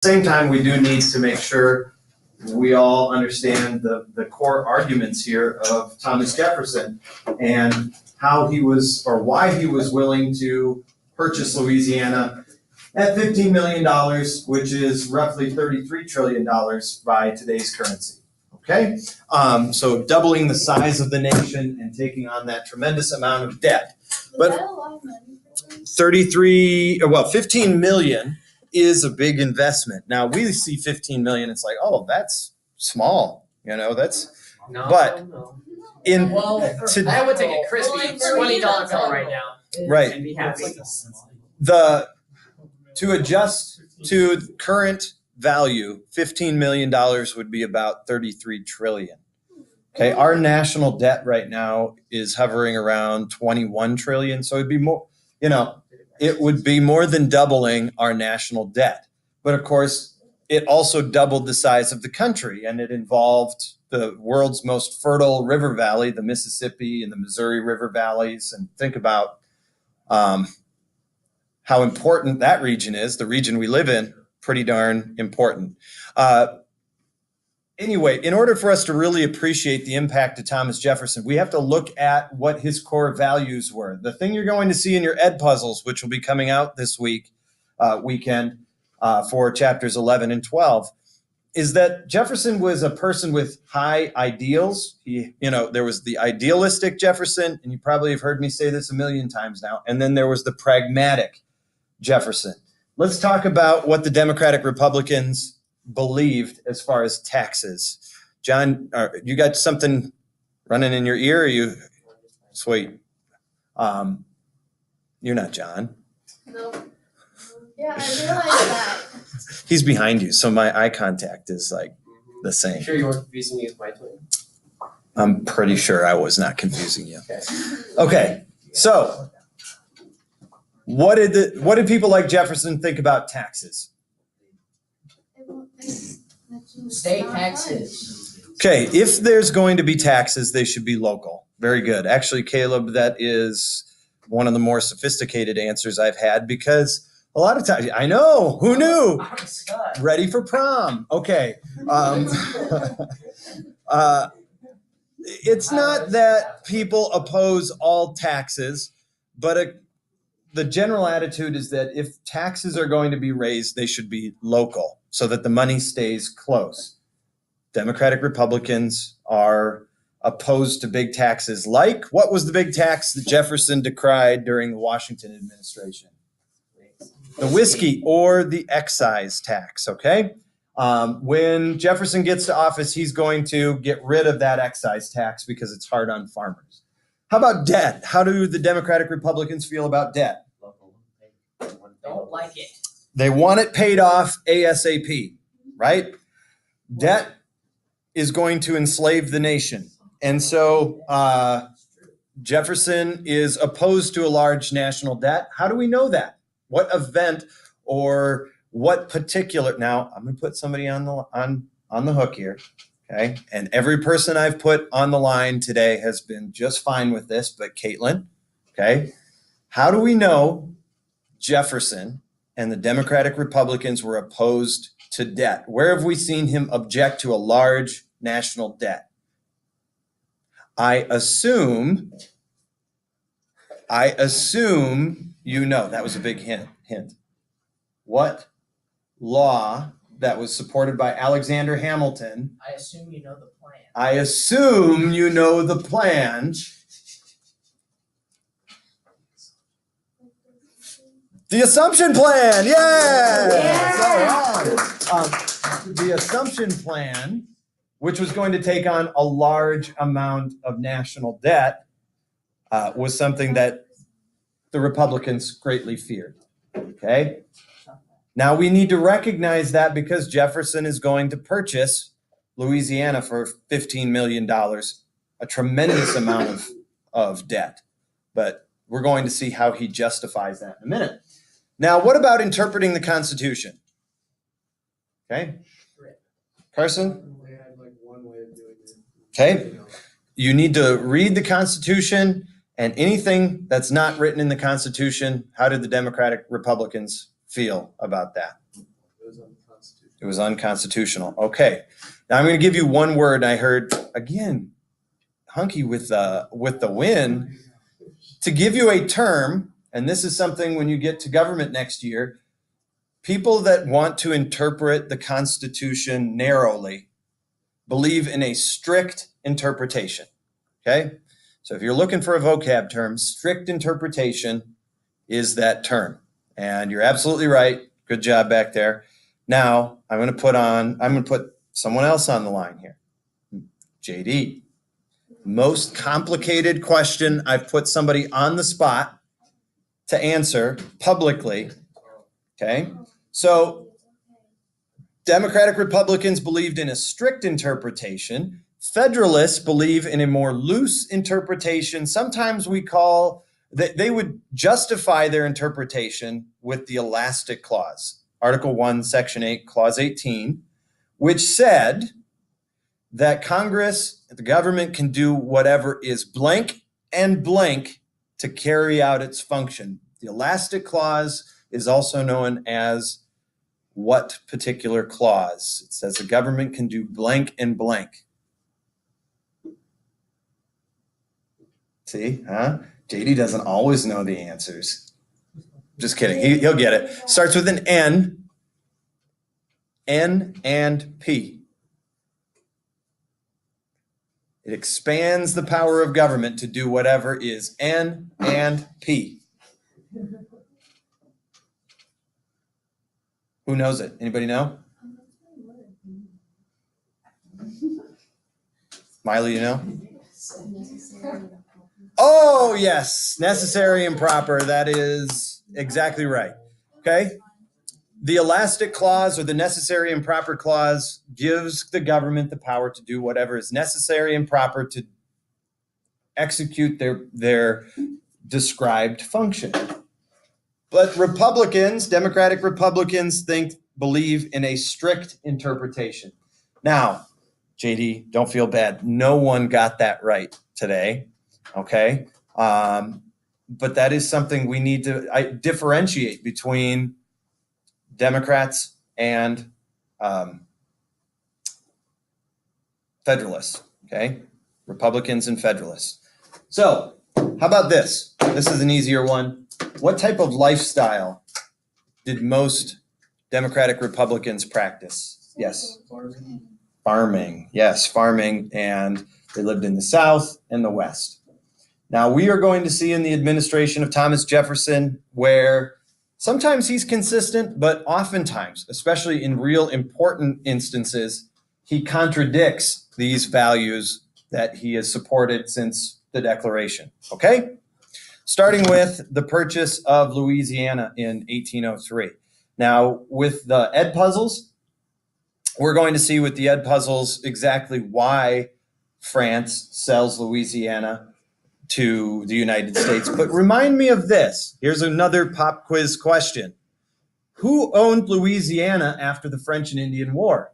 same time, we do need to make sure we all understand the core arguments here of Thomas Jefferson and how he was, or why he was willing to purchase Louisiana at $15 million, which is roughly $33 trillion by today's currency. Okay? So doubling the size of the nation and taking on that tremendous amount of debt. But 15 million is a big investment. Now we see 15 million, it's like, oh, that's small, that's No, but no. in I would take a crispy $20 bill right now. Right. And be happy. To adjust to current value, $15 million would be about 33 trillion. Okay, our national debt right now is hovering around 21 trillion. So it'd be more, it would be more than doubling our national debt. But of course, it also doubled the size of the country, and it involved the world's most fertile river valley, the Mississippi and the Missouri River valleys. And think about how important that region is. The region we live in, pretty darn important. Anyway, in order for us to really appreciate the impact of Thomas Jefferson, we have to look at what his core values were. The thing you're going to see in your Ed puzzles, which will be coming out this weekend for chapters 11 and 12, is that Jefferson was a person with high ideals. There was the idealistic Jefferson, and you probably have heard me say this a million times now, and then there was the pragmatic Jefferson. Let's talk about what the Democratic Republicans believed as far as taxes. John, you got something running in your ear? Or you sweet? You're not John. No. Yeah, I realized that. He's behind you, so my eye contact is like the same. I'm sure you weren't confusing me with my twin. I'm pretty sure I was not confusing you. Okay, so what did people like Jefferson think about taxes? State taxes. Okay, if there's going to be taxes, they should be local. Very good. Actually, Caleb, that is one of the more sophisticated answers I've had, because a lot of times, I know, who knew? Ready for prom. Okay. It's not that people oppose all taxes, but the general attitude is that if taxes are going to be raised, they should be local so that the money stays close. Democratic Republicans are opposed to big taxes. Like, what was the big tax that Jefferson decried during the Washington administration? The whiskey or the excise tax, okay? When Jefferson gets to office, he's going to get rid of that excise tax because it's hard on farmers. How about debt? How do the Democratic Republicans feel about debt? Don't like it. They want it paid off ASAP, right? Debt is going to enslave the nation. And so Jefferson is opposed to a large national debt. How do we know that? What event or what particular? Now, I'm going to put somebody on the hook here, okay? And every person I've put on the line today has been just fine with this, but Caitlin, okay? How do we know Jefferson and the Democratic Republicans were opposed to debt? Where have we seen him object to a large national debt? I assume that was a big hint. What law that was supported by Alexander Hamilton? I assume you know the plan. I assume you know the plan. The Assumption Plan, yeah! The Assumption Plan, which was going to take on a large amount of national debt, was something that the Republicans greatly feared, okay? Now we need to recognize that because Jefferson is going to purchase Louisiana for $15 million, a tremendous amount of debt. But we're going to see how he justifies that in a minute. Now, what about interpreting the Constitution? Okay, Carson? Okay, you need to read the Constitution, and anything that's not written in the Constitution, how did the Democratic Republicans feel about that? It was unconstitutional. Okay. Now I'm going to give you one word. I heard, again, Hunky with the win. To give you a term, and this is something when you get to government next year, people that want to interpret the Constitution narrowly believe in a strict interpretation. Okay? So if you're looking for a vocab term, strict interpretation is that term. And you're absolutely right. Good job back there. Now, I'm going to put someone else on the line here. JD. Most complicated question. I've put somebody on the spot to answer publicly. Okay? So Democratic Republicans believed in a strict interpretation. Federalists believe in a more loose interpretation. Sometimes they would justify their interpretation with the elastic clause, Article 1, Section 8, Clause 18, which said that Congress, the government can do whatever is blank and blank to carry out its function. The elastic clause is also known as what particular clause? It says the government can do blank and blank. See, huh? JD doesn't always know the answers. Just kidding. He'll get it. Starts with an N. N and P. It expands the power of government to do whatever is N and P. Who knows it? Anybody know? Miley, you know? Oh, yes. Necessary and proper. That is exactly right. Okay? The elastic clause or the necessary and proper clause gives the government the power to do whatever is necessary and proper to execute their described function. But Republicans, Democratic Republicans, believe in a strict interpretation. Now, JD, don't feel bad. No one got that right today. Okay? But that is something we need to differentiate between Democrats and Federalists, okay? Republicans and Federalists. So, how about this? This is an easier one. What type of lifestyle did most Democratic Republicans practice? Yes. Farming. Yes, farming. And they lived in the South and the West. Now, we are going to see in the administration of Thomas Jefferson where sometimes he's consistent, but oftentimes, especially in real important instances, he contradicts these values that he has supported since the Declaration. Okay? Starting with the purchase of Louisiana in 1803. Now, with the Ed puzzles, we're going to see with the Ed puzzles exactly why France sells Louisiana to the United States. But remind me of this. Here's another pop quiz question. Who owned Louisiana after the French and Indian War?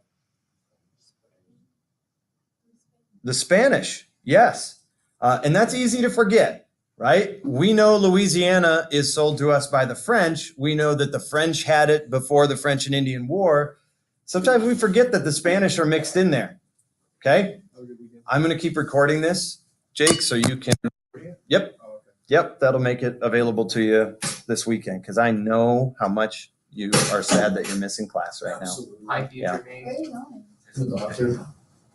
The Spanish, yes. And that's easy to forget, right? We know Louisiana is sold to us by the French. We know that the French had it before the French and Indian War. Sometimes we forget that the Spanish are mixed in there, okay? I'm going to keep recording this, Jake, so you can. Yep, that'll make it available to you this weekend because I know how much you are sad that you're missing class right now. Hi, future Where me. are you going? The doctor.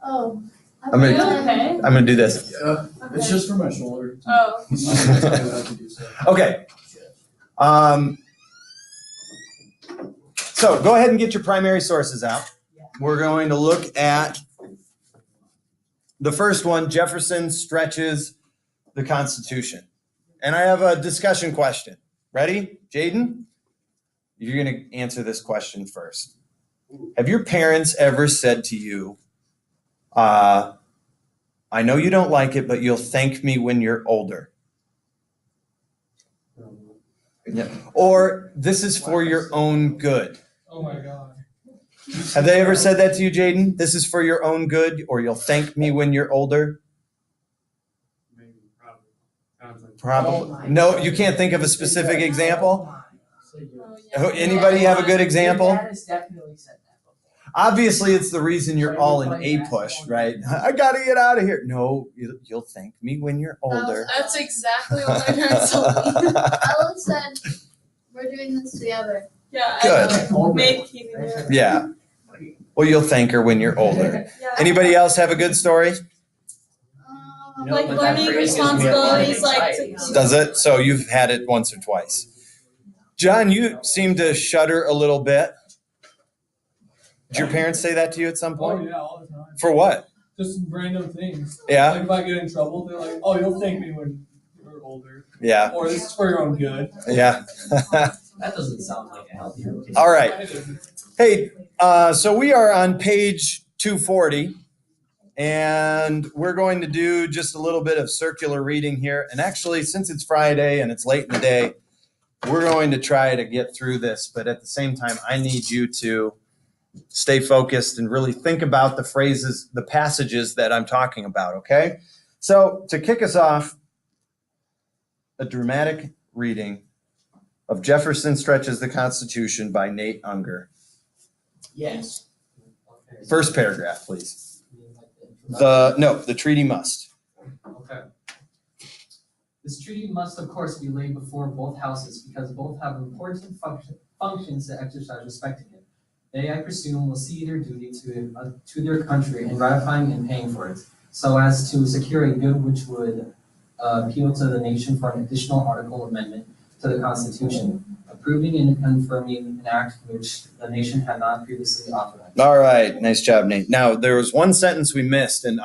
Oh. I'm gonna- okay. I'm going to do this. Yeah, it's just for my shoulder. Oh. Okay. So go ahead and get your primary sources out. We're going to look at the first one. Jefferson stretches the Constitution. And I have a discussion question. Ready, Jaden? You're going to answer this question first. Have your parents ever said to you, I know you don't like it, but you'll thank me when you're older? Yeah. Or this is for your own good. Oh my God. Have they ever said that to you, Jaden? This is for your own good, or you'll thank me when you're older? Maybe, probably. Probably. No, you can't think of a specific example? Oh, yeah. Anybody have a good example? Your dad has definitely said that Obviously, it's the reason you're all in A push, right? I gotta get out of here. No, you'll thank me when you're older. That's exactly what my parents told me. Ella said, we're doing this together. Yeah, Good. I made Katie do it. Yeah. Well, you'll thank her when you're older. Yeah. Anybody else have a good story? No, Like but that learning phrase gives me a lot of responsibilities, like to- anxiety. Does it? So you've had it once or twice. John, you seem to shudder a little bit. Did your parents say that to you at some Oh, point? yeah, all the time. For what? Just random things. Yeah. Like if I get in trouble, they're like, oh, you'll thank me when you're older. Yeah. Or this is for your own good. Yeah. That doesn't sound like a healthy routine. All right. It isn't. Hey, so we are on page 240, and we're going to do just a little bit of circular reading here. And actually, since it's Friday and it's late in the day, we're going to try to get through this. But at the same time, I need you to stay focused and really think about the phrases, the passages that I'm talking about, okay? So to kick us off, a dramatic reading of Jefferson Stretches the Constitution by Nate Unger. Yes. First paragraph, please. The treaty must. Okay. This treaty must, of course, be laid before both houses because both have important functions to exercise respecting it. They, I presume, will see their duty to their country in ratifying and paying for it, so as to secure a good which would appeal to the nation for an additional article amendment to the Constitution, approving and confirming an act which the nation had not previously authorized. All right, nice job, Nate. Now, there was one sentence we missed, and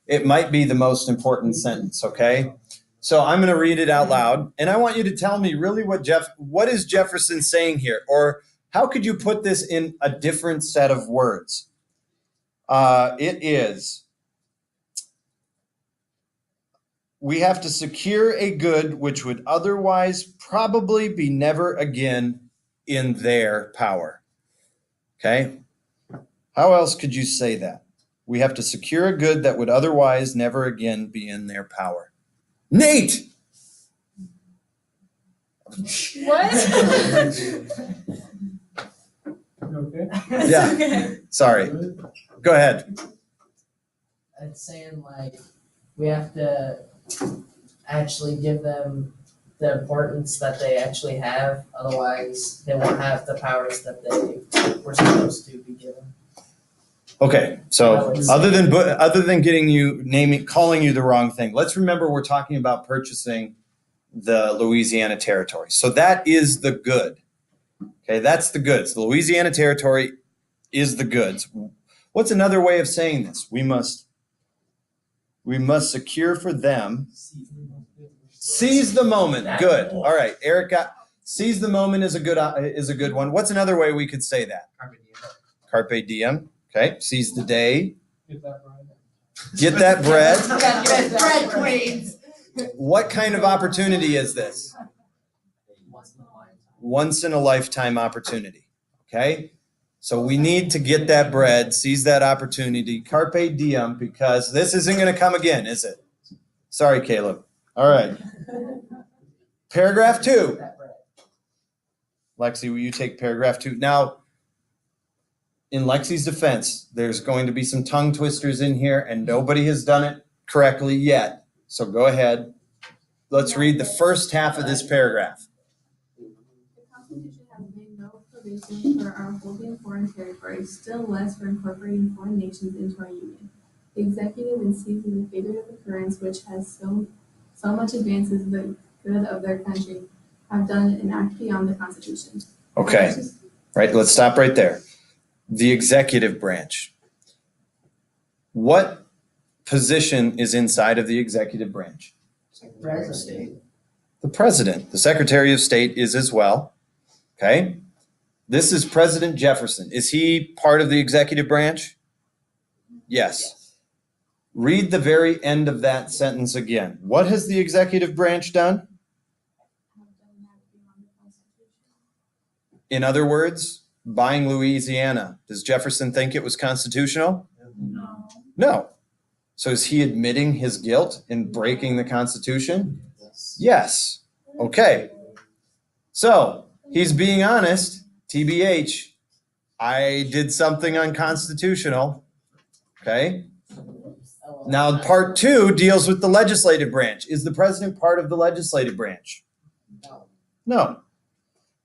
it might be the most important sentence, okay? So I'm going to read it out loud, and I want you to tell me really what is Jefferson saying here, or how could you put this in a different set of words? It is, we have to secure a good which would otherwise probably be never again in their power. Okay? How else could you say that? We have to secure a good that would otherwise never again be in their power. Nate! What? You okay? Yeah. Okay. Sorry. Go ahead. It's saying like, we have to actually give them the importance that they actually have, otherwise they won't have the powers that they were supposed to be given. Okay, so other than calling you the wrong thing, let's remember we're talking about purchasing the Louisiana Territory. So that is the good. Okay, that's the goods. The Louisiana Territory is the goods. What's another way of saying this? We must secure for them. Seize the moment. Good. All right, Eric got seize the moment is a good one. What's another way we could say that? Carpe diem. Okay, seize the day. Get that right. Get that bread. Bread queens. What kind of opportunity is this? Once in a lifetime opportunity. Okay? So we need to get that bread, seize that opportunity, carpe diem, because this isn't going to come again, is it? Sorry, Caleb. All right. Paragraph 2. Lexi, will you take paragraph 2? Now, in Lexi's defense, there's going to be some tongue twisters in here, and nobody has done it correctly yet. So go ahead. Let's read the first half of this paragraph. The Constitution has made no provision for our holding foreign territories, still less for incorporating foreign nations into our union. The executive, in seizing the figurative occurrence which has so much advances the good of their country, have done an act beyond the Constitution. Okay. Right, let's stop right there. The executive branch. What position is inside of the executive branch? President. The president. The Secretary of State is as well. Okay. This is President Jefferson. Is he part of the executive branch? Yes. Read the very end of that sentence again. What has the executive branch done? In other words, buying Louisiana. Does Jefferson think it was constitutional? No. No. So is he admitting his guilt in breaking the Constitution? Yes. Okay. So he's being honest. TBH. I did something unconstitutional. Okay. Oh, well, Now, part 2 deals with the legislative branch. Is the president part of the legislative branch? no. No.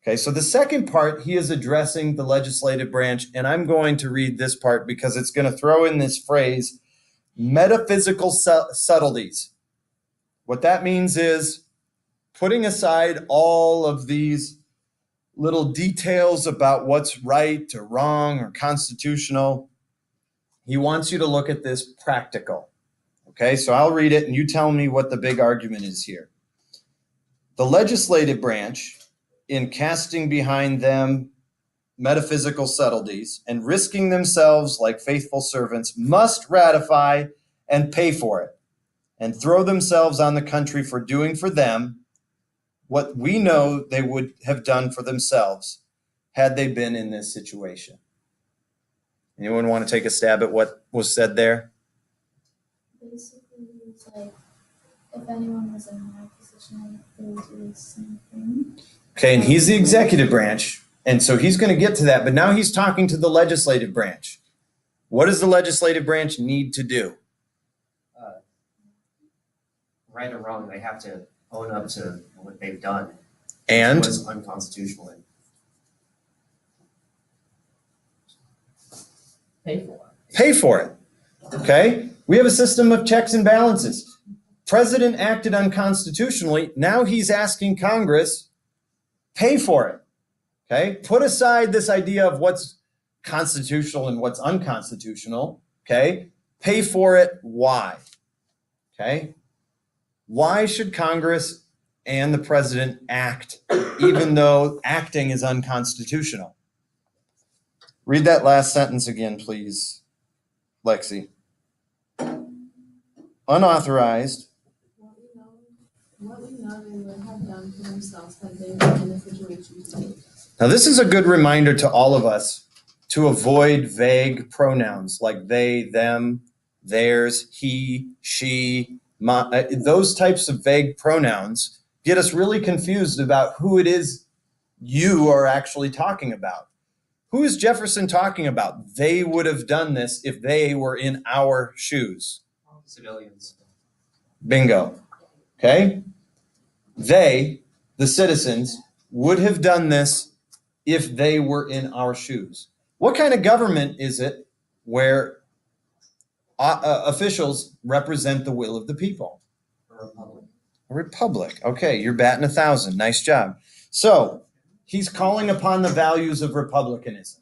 Okay, so the second part, he is addressing the legislative branch, and I'm going to read this part because it's going to throw in this phrase, metaphysical subtleties. What that means is putting aside all of these little details about what's right or wrong or constitutional. He wants you to look at this practical. Okay, so I'll read it and you tell me what the big argument is here. The legislative branch, in casting behind them metaphysical subtleties and risking themselves like faithful servants, must ratify and pay for it, and throw themselves on the country for doing for them what we know they would have done for themselves had they been in this situation. Anyone want to take a stab at what was said there? Basically, it's like if anyone was in my position, they would do the same thing. Okay, and he's the executive branch, and so he's going to get to that, but now he's talking to the legislative branch. What does the legislative branch need to do? Right or wrong, they have to own up to what they've done. And It was unconstitutional. Pay for it. pay for it. Okay? We have a system of checks and balances. President acted unconstitutionally. Now he's asking Congress, pay for it. Okay? Put aside this idea of what's constitutional and what's unconstitutional. Okay? Pay for it. Why? Okay? Why should Congress and the president act even though acting is unconstitutional? Read that last sentence again, please, Lexi. Unauthorized. What we know they would have done for themselves had they been in a situation today. Now, this is a good reminder to all of us to avoid vague pronouns like they, them, theirs, he, she, my. Those types of vague pronouns get us really confused about who it is you are actually talking about. Who is Jefferson talking about? They would have done this if they were in our shoes. Civilians. Bingo. Okay? They, the citizens, would have done this if they were in our shoes. What kind of government is it where officials represent the will of the people? A republic. A republic. Okay, you're batting 1,000. Nice job. So he's calling upon the values of republicanism.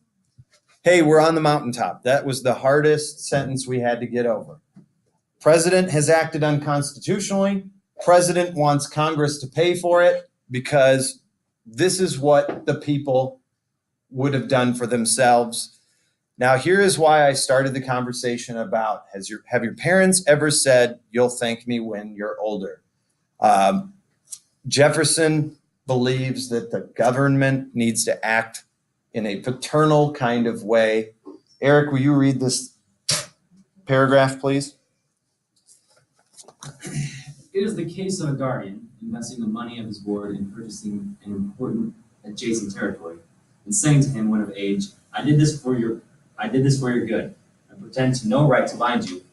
Hey, we're on the mountaintop. That was the hardest sentence we had to get over. President has acted unconstitutionally. President wants Congress to pay for it because this is what the people would have done for themselves. Now, here is why I started the conversation about, have your parents ever said, you'll thank me when you're older? Jefferson believes that the government needs to act in a paternal kind of way. Eric, will you read this paragraph, please? It is the case of a guardian investing the money of his ward in purchasing an important adjacent territory, and saying to him when of age, I did this for your good. I pretend to no right to bind you.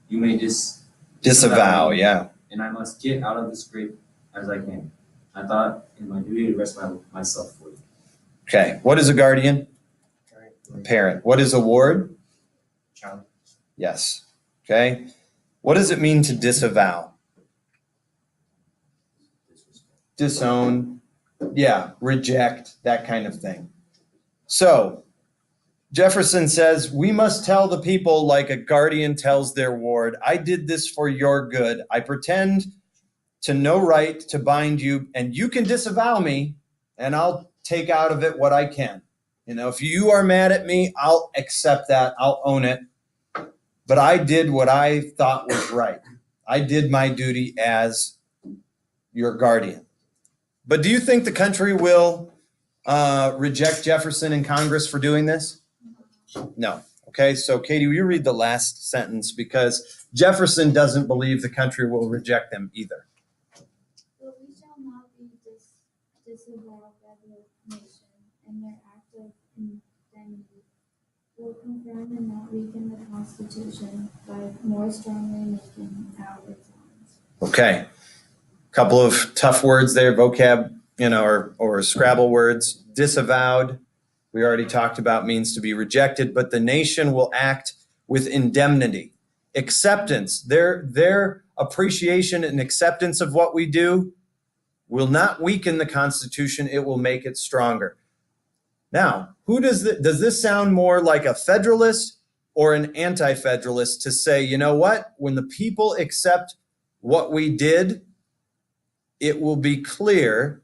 You may Disavow, yeah. and I must get out of this scrape as I can. I thought it my duty to rest myself for you. Okay, what is a guardian? A parent. What is a ward? Child. Yes. Okay. What does it mean to disavow? Disown. Yeah, reject, that kind of thing. So Jefferson says, we must tell the people like a guardian tells their ward, I did this for your good. I pretend to no right to bind you, and you can disavow me, and I'll take out of it what I can. You know, if you are mad at me, I'll accept that. I'll own it. But I did what I thought was right. I did my duty as your guardian. But do you think the country will reject Jefferson in Congress for doing this? No. Okay, so Katie, will you read the last sentence? Because Jefferson doesn't believe the country will reject them either. But we shall not be disavowed by the nation, and their act of indemnity will confirm and not weaken the Constitution by more strongly making out its lines. Okay. Couple of tough words there, vocab, or Scrabble words. Disavowed, we already talked about, means to be rejected, but the nation will act with indemnity. Acceptance, their appreciation and acceptance of what we do will not weaken the Constitution, it will make it stronger. Now, does this sound more like a federalist or an anti-federalist to say, you know what, when the people accept what we did, it will be clear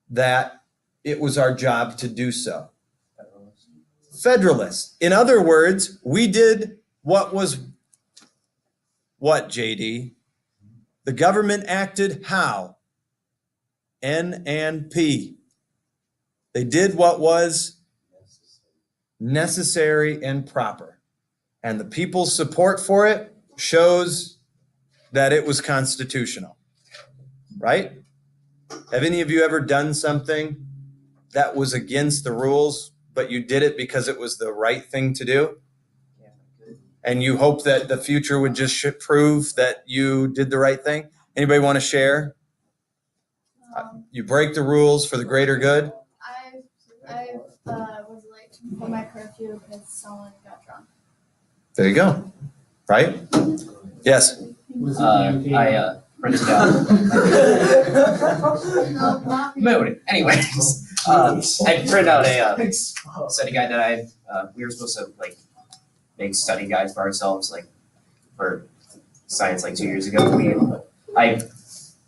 that it was our job to do so. Federalist. In other words, we did what, JD? The government acted how? N and P. They did what was necessary and proper. And the people's support for it shows that it was constitutional. Right? Have any of you ever done something that was against the rules, but you did it because it was the right thing to do? And you hope that the future would just prove that you did the right thing? Anybody want to share? You break the rules for the greater good? I was late for my curfew because someone got drunk. There you go. Right? Yes. I printed out. No, not me. Mood. Anyways, I printed out a study guide that we were supposed to like make study guides for ourselves, like for science, like 2 years ago.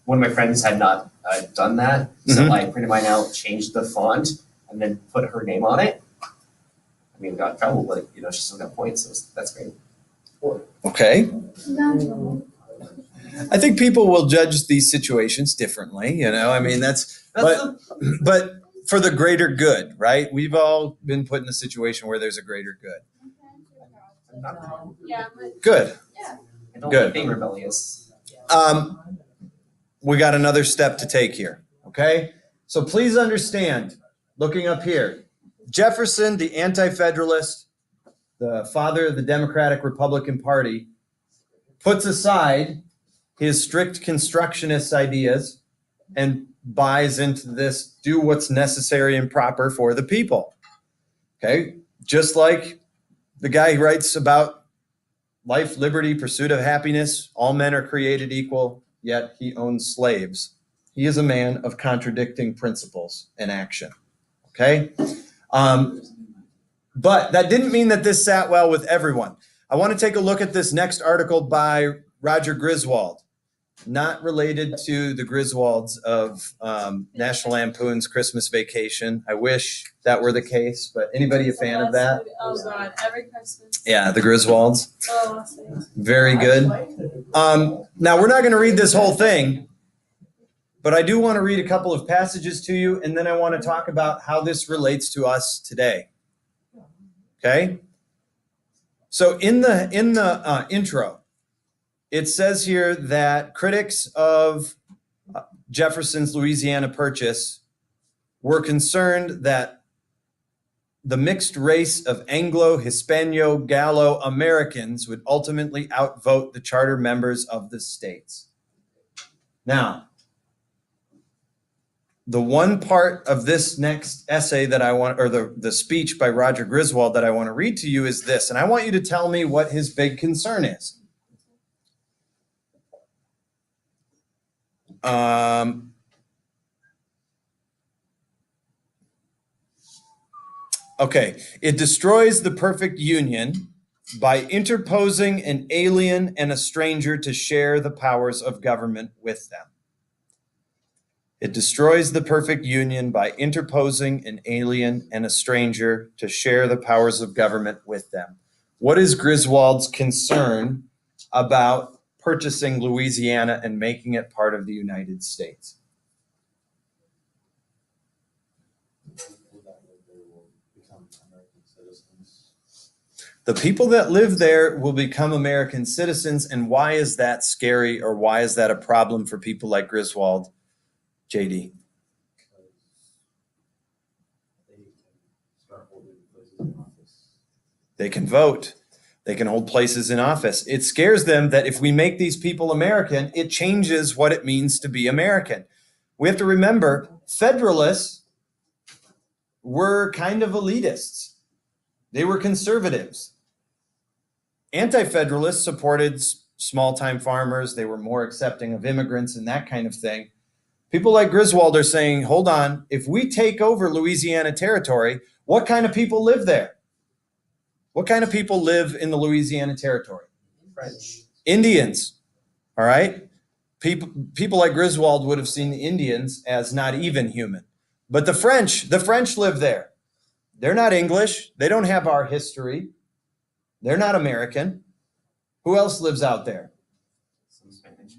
One of my friends had not done that, so I printed mine out, changed the font, and then put her name on it. I mean, got in trouble, but she still got points, so that's great. Okay. No. I think people will judge these situations differently, I mean, but for the greater good, right? We've all been put in a situation where there's a greater good. Yeah. Good. I don't Good. like being rebellious. We got another step to take here, okay? So please understand, looking up here, Jefferson, the anti-federalist, the father of the Democratic Republican Party, puts aside his strict constructionist ideas and buys into this, do what's necessary and proper for the people. Okay? Just like the guy who writes about life, liberty, pursuit of happiness, all men are created equal, yet he owns slaves. He is a man of contradicting principles and action. Okay? But that didn't mean that this sat well with everyone. I want to take a look at this next article by Roger Griswold, not related to the Griswolds of National Lampoon's Christmas Vacation. I wish that were the case, but anybody a fan of that? Oh God, every Christmas. Yeah, the Griswolds. Oh, Very good. Now, we're not going to read this whole thing, but I do want to read a couple of passages to you, and then I want to talk about how this relates to us today. Okay? So in the intro, it says here that critics of Jefferson's Louisiana Purchase were concerned that the mixed race of Anglo, Hispano, Gallo Americans would ultimately outvote the charter members of the states. Now, the one part of this next essay that I want, or the speech by Roger Griswold that I want to read to you is this, and I want you to tell me what his big concern is. Okay, it destroys the perfect union by interposing an alien and a stranger to share the powers of government with them. It destroys the perfect union by interposing an alien and a stranger to share the powers of government with them. What is Griswold's concern about purchasing Louisiana and making it part of the United States? The people that live there will become American citizens, and why is that scary, or why is that a problem for people like Griswold, JD? They can vote. They can hold places in office. It scares them that if we make these people American, it changes what it means to be American. We have to remember, Federalists were kind of elitists. They were conservatives. Anti-Federalists supported small-time farmers. They were more accepting of immigrants and that kind of thing. People like Griswold are saying, hold on, if we take over Louisiana Territory, what kind of people live there? What kind of people live in the Louisiana Territory? French. Indians, all right? People like Griswold would have seen the Indians as not even human. But the French live there. They're not English. They don't have our history. They're not American. Who else lives out there? Some Spanish.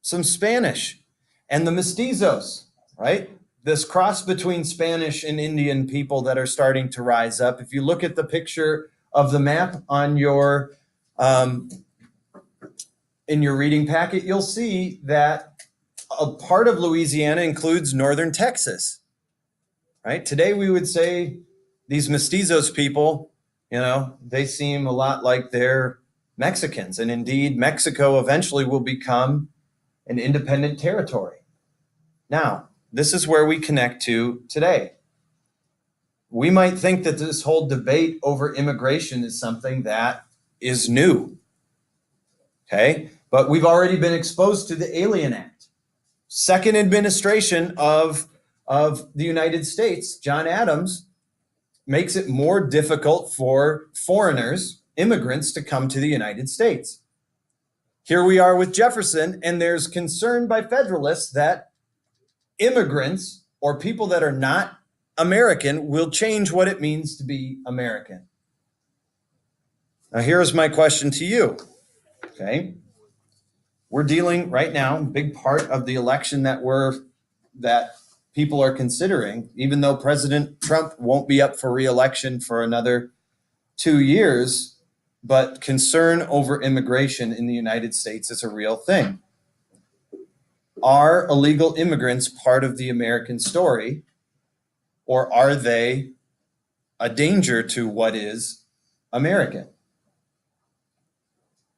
Some Spanish. And the mestizos, right? This cross between Spanish and Indian people that are starting to rise up. If you look at the picture of the map on your in your reading packet, you'll see that a part of Louisiana includes northern Texas, right? Today we would say these mestizos people, you know, they seem a lot like they're Mexicans. And indeed, Mexico eventually will become an independent territory. Now, this is where we connect to today. We might think that this whole debate over immigration is something that is new, okay? But we've already been exposed to the Alien Act. Second administration of the United States, John Adams, makes it more difficult for foreigners, immigrants, to come to the United States. Here we are with Jefferson, and there's concern by Federalists that immigrants or people that are not American will change what it means to be American. Now, here's my question to you, okay? We're dealing right now, big part of the election that people are considering, even though President Trump won't be up for re-election for another 2 years, but concern over immigration in the United States is a real thing. Are illegal immigrants part of the American story, or are they a danger to what is American?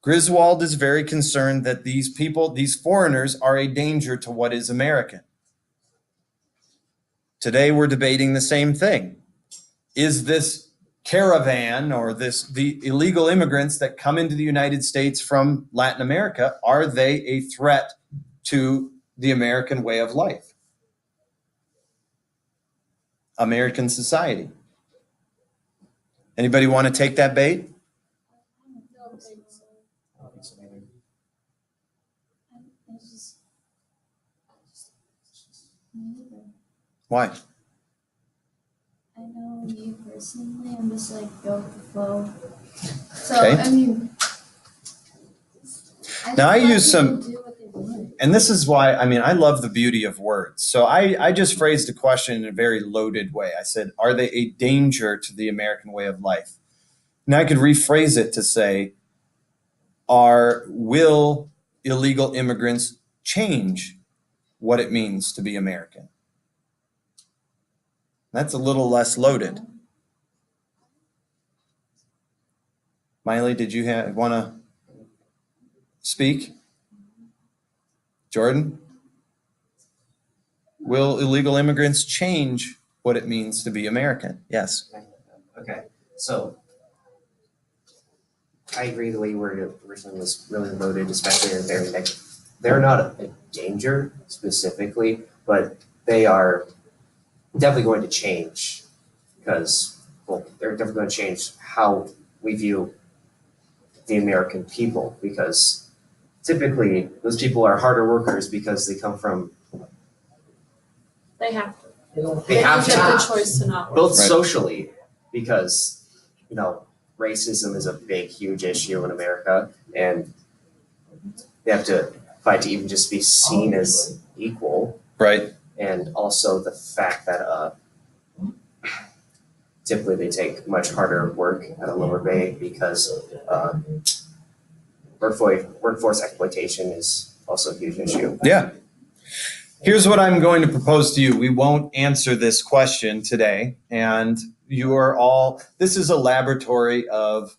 Griswold is very concerned that these people, these foreigners, are a danger to what is American. Today we're debating the same thing. Is this caravan or the illegal immigrants that come into the United States from Latin America, are they a threat to the American way of life? American society. Anybody want to take that bait? I don't think so either. Me neither. Why? I know me personally, I'm just like go with the flow. So Okay. I mean, Now, I just let use some- people do what they want. And this is why, I mean, I love the beauty of words. So I just phrased a question in a very loaded way. I said, are they a danger to the American way of life? Now I could rephrase it to say, will illegal immigrants change what it means to be American? That's a little less loaded. Miley, did you want to speak? Jordan? Will illegal immigrants change what it means to be American? Yes. Okay, so I agree the way you worded it originally was really loaded, especially in very negative. They're not a danger specifically, but they are definitely going to change because, well, they're definitely going to change how we view the American people because typically those people are harder workers because they come from, They have to. they They have don't to, get the choice to not work. both Right. socially because, you know, racism is a big, huge issue in America and they have to fight to even just be seen as equal. Right. And also the fact that typically they take much harder work at a lower pay because workforce exploitation is also a huge issue. Yeah. Here's what I'm going to propose to you. We won't answer this question today, and you are all, this is a laboratory of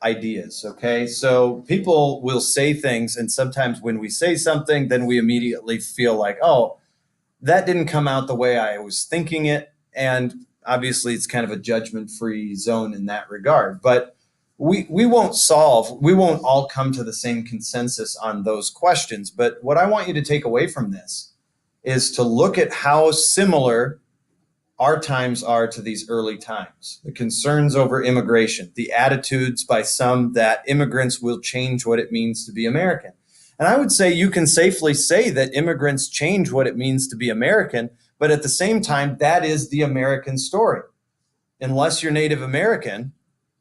ideas, okay? So people will say things, and sometimes when we say something, then we immediately feel like, oh, that didn't come out the way I was thinking it. And obviously it's kind of a judgment-free zone in that regard. But we won't all come to the same consensus on those questions. But what I want you to take away from this is to look at how similar our times are to these early times. The concerns over immigration, the attitudes by some that immigrants will change what it means to be American. And I would say you can safely say that immigrants change what it means to be American, but at the same time, that is the American story. Unless you're Native American,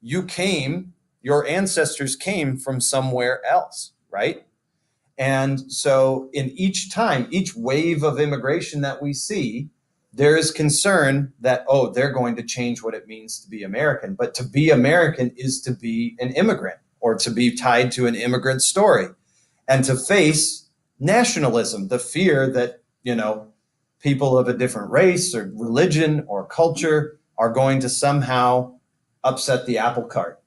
your ancestors came from somewhere else, right? And so in each time, each wave of immigration that we see, there is concern that, oh, they're going to change what it means to be American. But to be American is to be an immigrant or to be tied to an immigrant story and to face nationalism, the fear that, people of a different race or religion or culture are going to somehow upset the apple cart.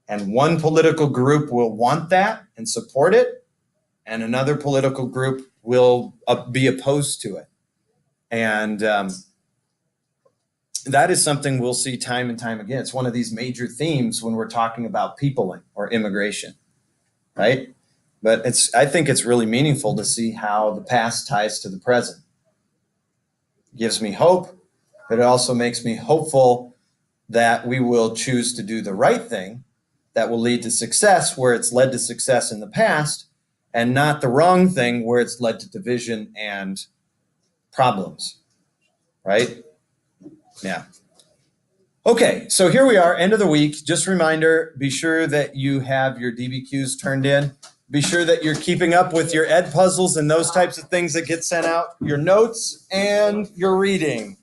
And one political group will want that and support it, and another political group will be opposed to it. And that is something we'll see time and time again. It's one of these major themes when we're talking about peopling or immigration, right? But I think it's really meaningful to see how the past ties to the present. It gives me hope, but it also makes me hopeful that we will choose to do the right thing that will lead to success where it's led to success in the past, and not the wrong thing where it's led to division and problems, right? Yeah. Okay, so here we are, end of the week. Just a reminder, be sure that you have your DBQs turned in. Be sure that you're keeping up with your ed puzzles and those types of things that get sent out, your notes, and your reading.